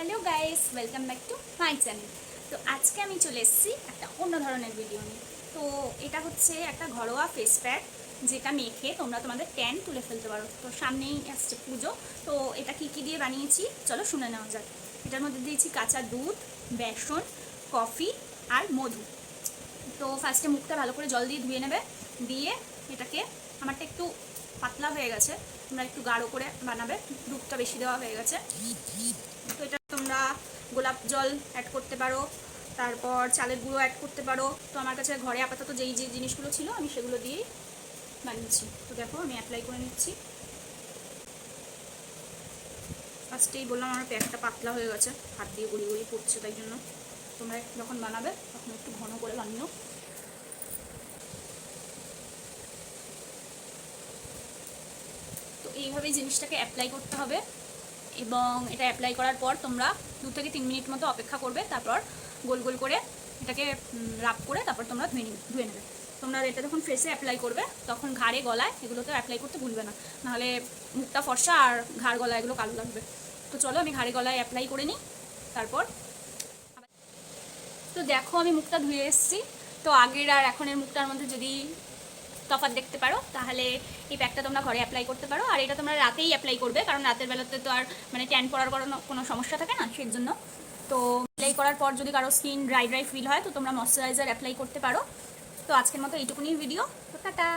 Hello guys, welcome back to my channel. তো আজকে আমি চলে এসেছি একটা অন্য ধরনের ভিডিও নিয়ে। তো এটা হচ্ছে একটা ঘরোয়া ফেস প্যাক, যেটা মেখে তোমরা তোমাদের ট্যান তুলে ফেলতে পারো। তো সামনেই আসছে পুজো, তো এটা কী কী দিয়ে বানিয়েছি চলো শুনে নেওয়া যাক। এটার মধ্যে দিয়েছি কাঁচা দুধ, বেসন, কফি আর মধু। তো ফার্স্টে মুখটা ভালো করে জল দিয়ে ধুয়ে নেবে, দিয়ে এটাকে, আমারটা একটু পাতলা হয়ে গেছে, তোমরা একটু গাঢ় করে বানাবে, দুধটা বেশি দেওয়া হয়ে গেছে। তো এটা তোমরা গোলাপ জল অ্যাড করতে পারো, তারপর চালের গুঁড়ো অ্যাড করতে পারো। তো আমার কাছে ঘরে আপাতত যেই যে জিনিসগুলো ছিল আমি সেগুলো দিয়েই বানিয়েছি। তো দেখো আমি অ্যাপ্লাই করে নিচ্ছি। ফার্স্টেই বললাম আমার প্যাকটা পাতলা হয়ে গেছে, হাত দিয়ে গড়ি গড়ি পড়ছে, তাই জন্য তোমরা যখন বানাবে তখন একটু ঘন করে বানিও। তো এইভাবেই জিনিসটাকে অ্যাপ্লাই করতে হবে, এবং এটা অ্যাপ্লাই করার পর তোমরা 2 থেকে 3 মিনিট মতো অপেক্ষা করবে। তারপর গোল গোল করে এটাকে রাব করে তারপর তোমরা ধুয়ে নেবে। তোমরা এটা যখন ফেসে অ্যাপ্লাই করবে তখন ঘাড়ে গলায় এগুলোতে অ্যাপ্লাই করতে ভুলবে না, নাহলে মুখটা ফর্সা আর ঘাড় গলা এগুলো কালো লাগবে। তো চলো আমি ঘাড়ে গলায় অ্যাপ্লাই করে নিই। তারপর তো দেখো আমি মুখটা ধুয়ে এসেছি। তো আগের আর এখনের মুখটার মধ্যে যদি তফাৎ দেখতে পারো, তাহলে এই প্যাকটা তোমরা ঘরে অ্যাপ্লাই করতে পারো। আর এটা তোমরা রাতেই অ্যাপ্লাই করবে, কারণ রাতের বেলাতে তো আর ট্যান পড়ার কোনো সমস্যা থাকে না, সেই জন্য। তো অ্যাপ্লাই করার পর যদি কারো স্কিন ড্রাই ফিল হয় তো তোমরা ময়শ্চারাইজার অ্যাপ্লাই করতে পারো। তো আজকের মতো এইটুকুনি ভিডিও। তো টাটা।